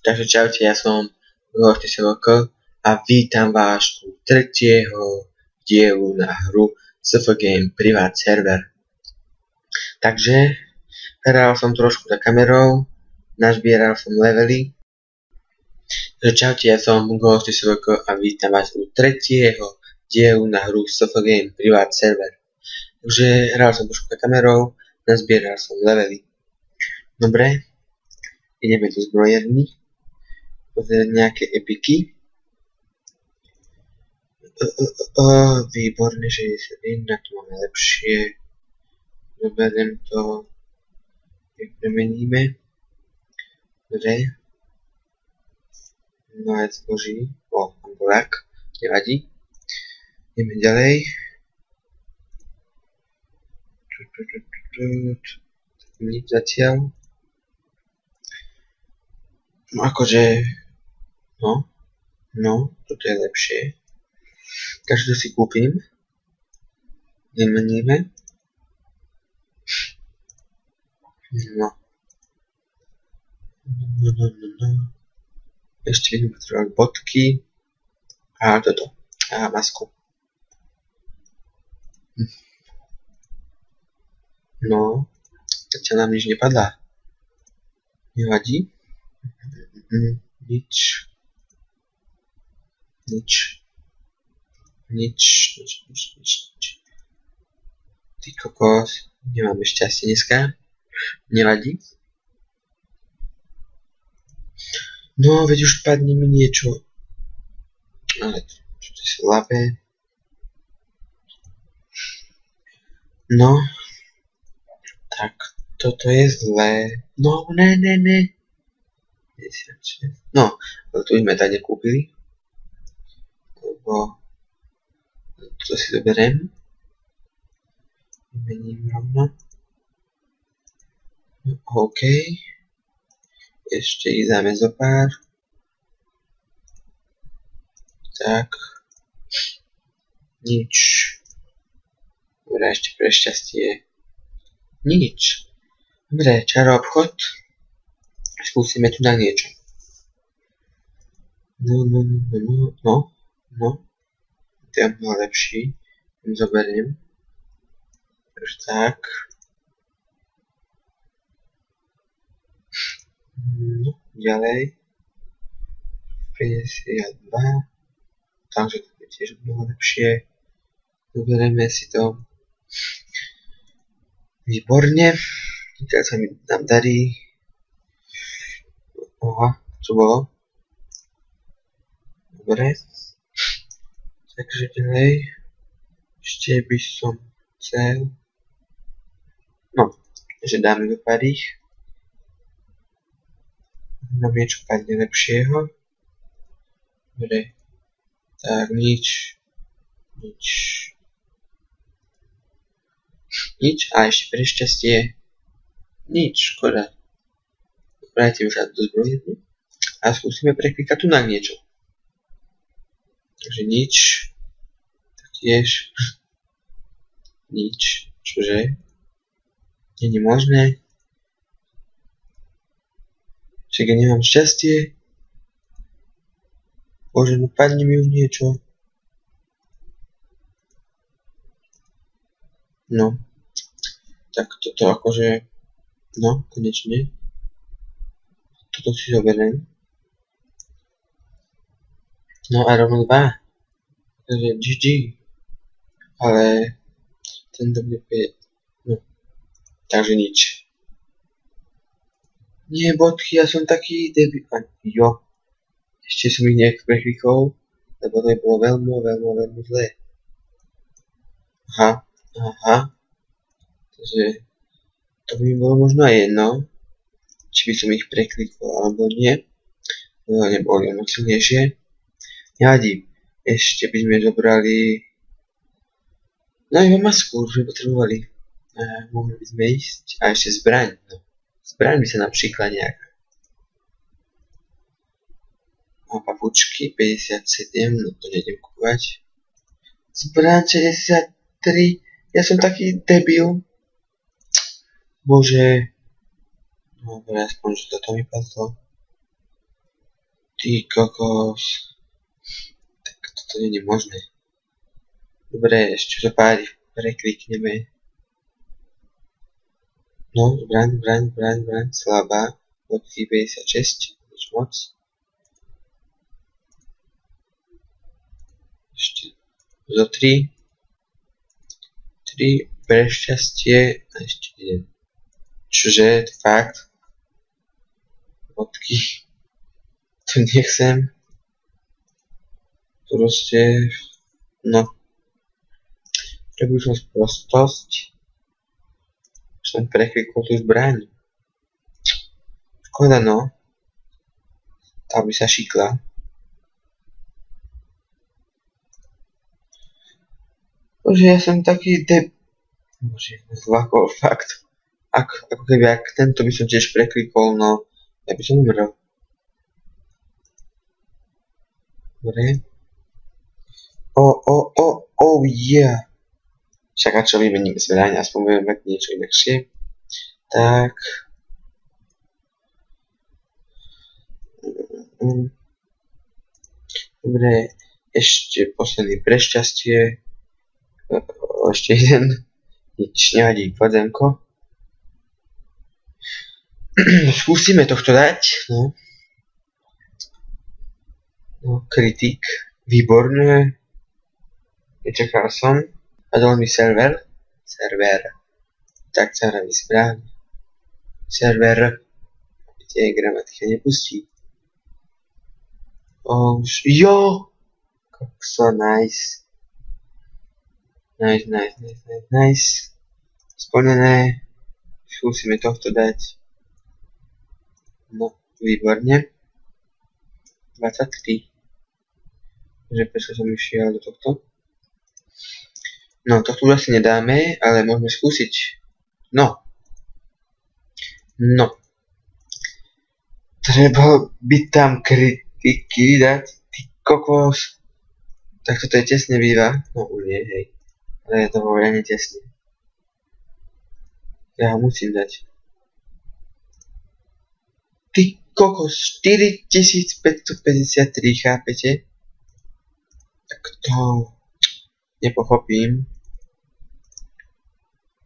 Takže čaute, ja som K a vítam vás u tretieho dielu na hru SF Game Private Server. Takže hral som trošku za kamerou, nazbieral som levely. Takže čaute, ja som K a vítam vás u tretieho dielu na hru SF Game Private Server. Takže hral som trošku za kamerou, nazbieral som levely. Dobre, ideme do zbrojerny. Pozrieť nejaké epiky. Výborne, 61, tu máme lepšie. Zoberiem to. Premeníme. Dobre. No a zboží. Angolák. Nevadí. Ideme ďalej. Nič zatiaľ. No akože... No, toto je lepšie. Takže to si kúpim. Nemeníme. No. Ešte budem potrebovať bodky. A toto. A masku. No. Zatiaľ nám nič nepadá. Nevadí. Nič. Ty kokos, nemáme šťastie dneska. Nevadí. No, veď už padne mi niečo. Ale to je slabé. No. Tak, toto je zlé. No, ne. 56. No, ale tu sme tady nekúpili. Lebo to si zoberiem. Vymením rovno. No, OK. Ešte ich dáme zo pár. Tak. Nič. Dobre, ešte pre šťastie. Nič. Dobre, čaro obchod. Skúsime tu na niečo. No. To je mnoho lepší. Zoberiem. Už tak. No, ďalej. 52. Takže to je tiež mnoho lepšie. Zoberieme si to. Výborne. Teraz sa mi nám darí. Aha, čo bolo? Dobre. Takže ďalej. Ešte by som chcel. No, že dáme do pár ich. Nám niečo padne lepšieho. Dobre. Tak, nič. A ešte pre šťastie. Nič, škoda. Vrátim sa do zbrojerny a skúsime preklikať tu na niečo. Takže nič. Taktiež. Nič. Čože? Nie je možné. Však ja nemám šťastie. Bože, no padne mi už niečo. No. Tak toto akože... No, konečne. Toto si zoberiem. No a rovno 2. Takže GG. Ale... ten dobre je... No. Takže nič. Nie, bodky, ja som taký debil. Jo. Ešte som ich nejak preklikol. Lebo to je bolo veľmi zlé. Aha. Takže... to by mi bolo možno aj jedno. Či by som ich preklikol, alebo nie. Neboli ono silnejšie. Nevadí. Ešte by sme zobrali... No iba masku, už sme potrebovali. Mohli by sme ísť. A ešte zbraň. No. Zbraň by sa napríklad nejak. A papučky 57, no to nejdem kúpať. Zbraň 63. Ja som taký debil. Bože. Dobre, aspoň, že toto mi padlo. Ty kokos. Tak toto nie je možné. Dobre, ešte to pár preklikneme. No, zbraň, slabá. Bodky 56, nič moc. Ešte zo 3 pre šťastie a ešte jeden. Čože, fakt? Bodky. To nechcem. Proste, no. Prebuď som sprostosť. Už som preklikol tú zbraň. Škoda, no. Tá by sa šikla. Bože, ja som taký Bože, zlakol, fakt. Ako keby, ak tento by som tiež preklikol, no. Ja by som umrel. Dobre. Oh yeah. Však a čo vymením zbraň, aspoň budem mať niečo inakšie. Tak. Dobre, ešte posledný pre šťastie. Ešte jeden. Nič nevadí, podzemko. Skúsime tohto dať, no. No, kritik. Výborné. Nečakal som. A dal mi server. Tak sa hraví správne. Server. Tie gramatika nepustí. Jo! Kokso, nice. Nice. Splnené. Skúsime tohto dať. No, výborne. 23. Takže prečo som išiel do tohto? No, tohto už asi nedáme, ale môžeme skúsiť. No. Treba by tam kritiky dať. Ty kokos. Tak toto je tesne býva. No už nie, hej. Ale to bolo reálne tesne. Ja ho musím dať. Ty kokos, 4553, chápete? Tak to nepochopím.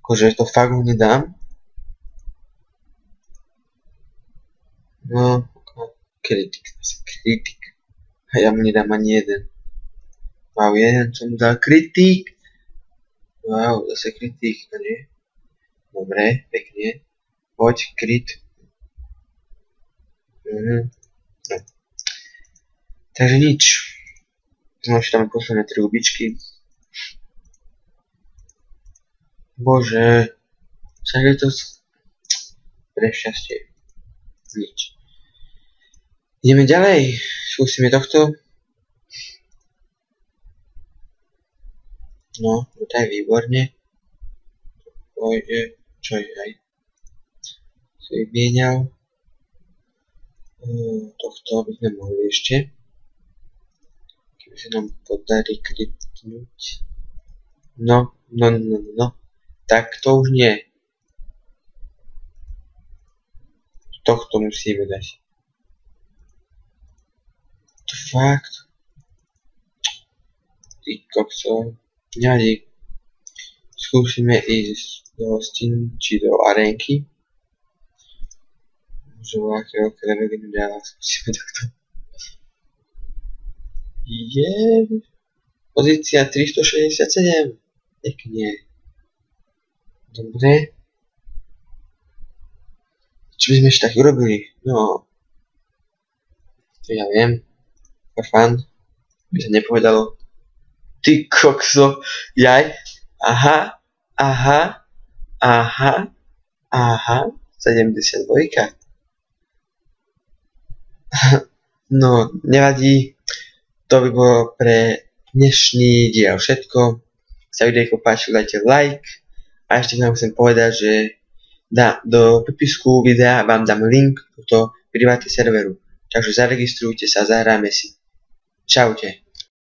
Akože to fakt ho nedám. No, kritik. A ja mu nedám ani jeden. Wow, jeden som dal kritik. Wow, zase kritik, nie? Dobre, pekne. Poď, krit. No. Takže nič. Znovu tam posledné 3 hubičky. Bože. Však je to pre šťastie. Nič. Ideme ďalej. Skúsime tohto. No, to je výborne. Pôjde. Čo je aj? Si vymienial. Tohto by sme mohli ešte. Keby sa nám podarí kritnúť. No. Tak to už nie. Tohto musíme dať. To fakt. Ty kokso. Nevadí. Skúsime ísť do hostín, či do arénky. Možno aké veľké levely dáva. Skúsime takto. Pozícia 367. Pekne. Dobre. Čo by sme ešte tak urobili? No. Ja viem. For fun. By sa nepovedalo. Ty kokso. Jaj. Aha. 72. No, nevadí. To by bolo pre dnešný diel všetko. Sa videjko páčilo, dajte like. A ešte vám chcem povedať, že do popisku videa vám dám link do privátneho serveru. Takže zaregistrujte sa, zahráme si. Čaute.